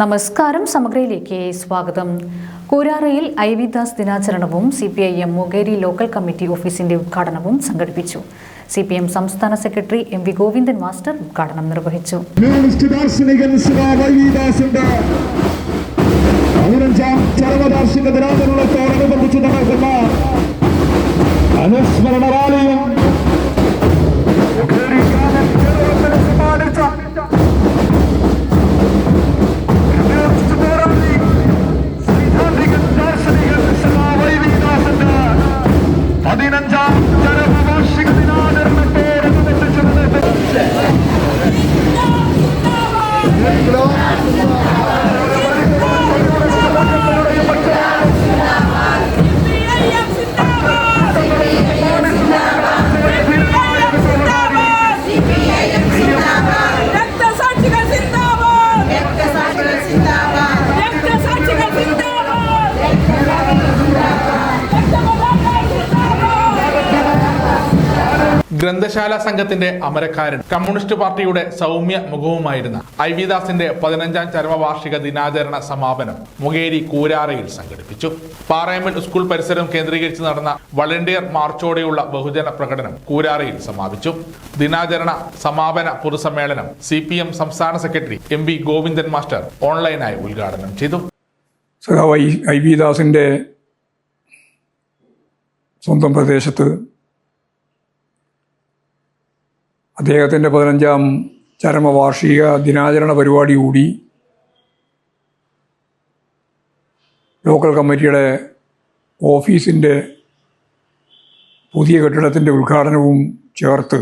നമസ്കാരം, സമഗ്രയിലേക്ക് സ്വാഗതം. കൂരാറയിൽ ഐ.വി. ദാസ് ദിനാചരണവും CPIM മുകേരി ലോക്കൽ കമ്മിറ്റി ഓഫീസിന്റെ ഉദ്ഘാടനവും സംഘടിപ്പിച്ചു. CPM സംസ്ഥാന സെക്രട്ടറി M.V. ഗോവിന്ദൻ മാസ്റ്റർ ഉദ്ഘാടനം നിർവഹിച്ചു. ഗ്രന്ഥശാല സംഘത്തിന്റെ അമരക്കാരൻ കമ്മ്യൂണിസ്റ്റ് പാർട്ടിയുടെ സൗമ്യ മുഖവുമായിരുന്ന ഐ.വി. ദാസിന്റെ 15ാം ചരമവാർഷിക ദിനാചരണ സമാപനം മുകേരി കൂരാറയിൽ സംഘടിപ്പിച്ചു. പാറയമ്മൽ സ്കൂൾ പരിസരം കേന്ദ്രീകരിച്ച് നടന്ന വളണ്ടിയർ മാർച്ചോടെയുള്ള ബഹുജന പ്രകടനം കൂരാറയിൽ സമാപിച്ചു. ദിനാചരണ സമാപന പൊതുസമ്മേളനം CPM സംസ്ഥാന സെക്രട്ടറി M.V. ഗോവിന്ദൻ മാസ്റ്റർ ഓൺലൈനായി ഉദ്ഘാടനം ചെയ്തു. ഐ.വി. ദാസിന്റെ സ്വന്തം പ്രദേശത്ത് അദ്ദേഹത്തിൻ്റെ 15ാം ചരമവാർഷിക ദിനാചരണ പരിപാടി കൂടി ലോക്കൽ കമ്മിറ്റിയുടെ ഓഫീസിൻ്റെ പുതിയ കെട്ടിടത്തിൻ്റെ ഉദ്ഘാടനവും ചേർത്ത്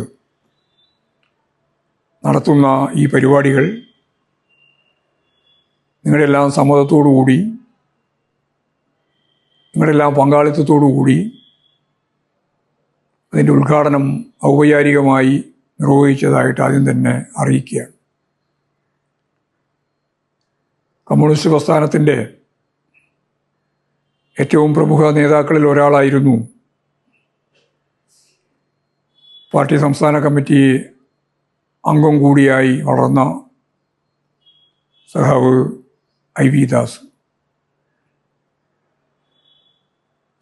നടത്തുന്ന ഈ പരിപാടികൾ നിങ്ങളുടെല്ലാം സമ്മതത്തോടു കൂടി, നിങ്ങളുടെല്ലാം പങ്കാളിത്തത്തോടു കൂടി അതിൻ്റെ ഉദ്ഘാടനം ഔപചാരികമായി നിർവഹിച്ചതായിട്ട് ആദ്യം തന്നെ അറിയിക്കുകയാണ്. കമ്മ്യൂണിസ്റ്റ് പ്രസ്ഥാനത്തിൻ്റെ ഏറ്റവും പ്രമുഖ നേതാക്കളിൽ ഒരാളായിരുന്നു പാർട്ടി സംസ്ഥാന കമ്മിറ്റി അംഗം കൂടിയായി വളർന്ന സഖാവ് ഐ.വി. ദാസ്.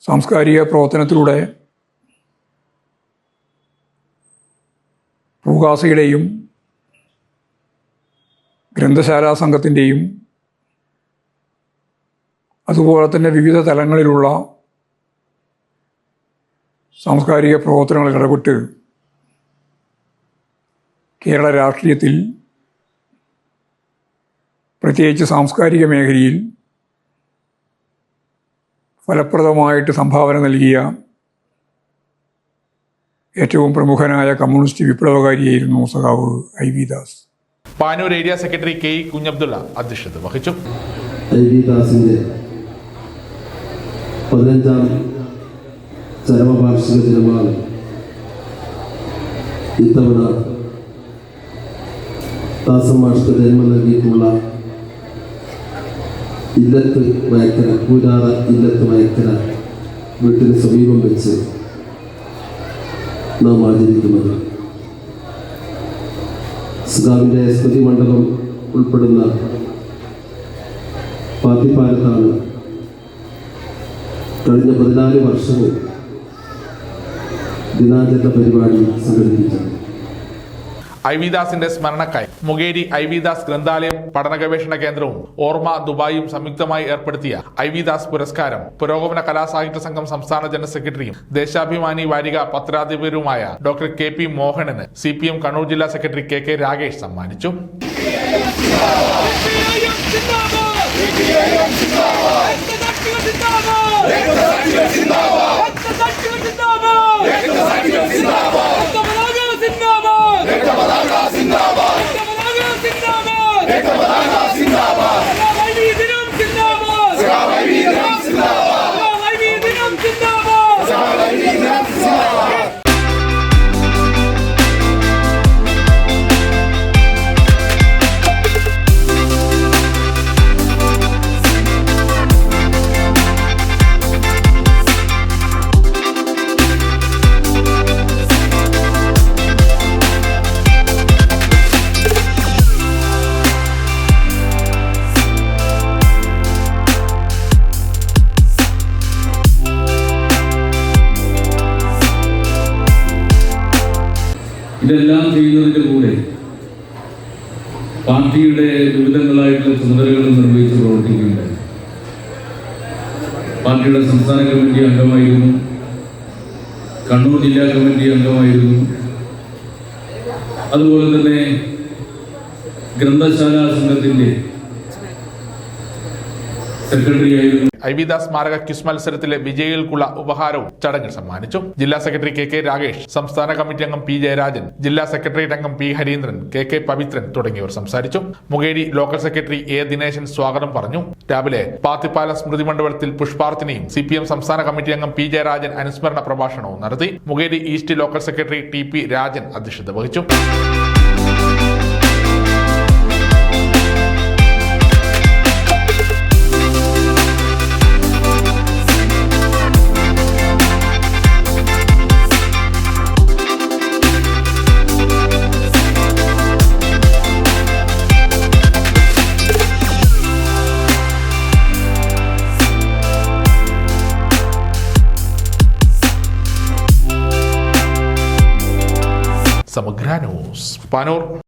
സാംസ്കാരിക പ്രവർത്തനത്തിലൂടെ പൂകാസയുടെയും ഗ്രന്ഥശാലാ സംഘത്തിൻ്റെയും അതുപോലെ തന്നെ വിവിധ തലങ്ങളിലുള്ള സാംസ്കാരിക പ്രവർത്തനങ്ങളിൽ ഇടപെട്ട് കേരള രാഷ്ട്രീയത്തിൽ, പ്രത്യേകിച്ച് സാംസ്കാരിക മേഖലയിൽ ഫലപ്രദമായിട്ട് സംഭാവന നൽകിയ ഏറ്റവും പ്രമുഖനായ കമ്മ്യൂണിസ്റ്റ് വിപ്ലവകാരിയായിരുന്നു സഖാവ് IV. Das. Panoor area secretary K. Kunhabdulla അധ്യക്ഷത വഹിച്ചു. ഐ.വി. ദാസിന്റെ 15ാം ചരമവാർഷിക ദിനമാണ് ഇത്തവണ ദാസമാഷ്ക്ക് ജന്മം നൽകിയിട്ടുള്ള ഇല്ലത്ത് വയക്കര, കൂരാറ ഇല്ലത്ത് വയക്കര വീട്ടിന് സമീപം വെച്ച് നാം ആചരിക്കുന്നത്. സഖാവിൻ്റെ സ്മൃതി മണ്ഡപം ഉൾപ്പെടുന്ന പാത്തിപ്പാലത്താണ് കഴിഞ്ഞ 14 വർഷങ്ങൾ ദിനാചരണ പരിപാടി സംഘടിപ്പിച്ചത്. ഐ.വി. ദാസിന്റെ സ്മരണക്കായി മുകേരി ഐ.വി. ദാസ് ഗ്രന്ഥാലയം പഠന ഗവേഷണ കേന്ദ്രവും ഓർമ്മ ദുബായും സംയുക്തമായി ഏർപ്പെടുത്തിയ ഐ.വി. ദാസ് പുരസ്കാരം പുരോഗമന കലാസാഹിത്യ സംഘം സംസ്ഥാന ജനറൽ സെക്രട്ടറിയും ദേശാഭിമാനി വാരിക പത്രാധിപരുമായ ഡോക്ടർ K.P. മോഹനന് CPM കണ്ണൂർ ജില്ലാ സെക്രട്ടറി K.K. രാകേഷ് സമ്മാനിച്ചു. ഇതെല്ലാം ചെയ്യുന്നതിൻ്റെ കൂടെ പാർട്ടിയുടെ വിവിധങ്ങളായിട്ടുള്ള ചുമതലകൾ നിർവഹിച്ച് പ്രവർത്തിക്കുകയുണ്ടായി. പാർട്ടിയുടെ സംസ്ഥാന കമ്മിറ്റി അംഗമായിരുന്നു, കണ്ണൂർ ജില്ലാ കമ്മിറ്റി അംഗമായിരുന്നു, അതുപോലെ തന്നെ ഗ്രന്ഥശാല സംഘത്തിൻ്റെ സെക്രട്ടറി ആയിരുന്നു. ഐ.വി. ദാസ് സ്മാരക ക്വിസ് മത്സരത്തിലെ വിജയികൾക്കുള്ള ഉപഹാരവും ചടങ്ങിൽ സമ്മാനിച്ചു. ജില്ലാ സെക്രട്ടറി കെ രാഗേഷ്, സംസ്ഥാന കമ്മിറ്റി അംഗം പി ജയരാജൻ, ജില്ലാ സെക്രട്ടേറിയറ്റ് അംഗം പി ഹരീന്ദ്രൻ, കെ പവിത്രൻ തുടങ്ങിയവർ സംസാരിച്ചു. Mokeri local secretary A Dineshan സ്വാഗതം പറഞ്ഞു. രാവിലെ പാത്തിപ്പാലം സ്മൃതി മണ്ഡപത്തിൽ പുഷ്പാർച്ചനയും CPM സംസ്ഥാന കമ്മിറ്റി അംഗം പി ജയരാജൻ അനുസ്മരണ പ്രഭാഷണവും നടത്തി. Mokeri east local secretary TP Rajan അധ്യക്ഷത വഹിച്ചു. സമഗ്ര ന്യൂസ് പാനൂർ.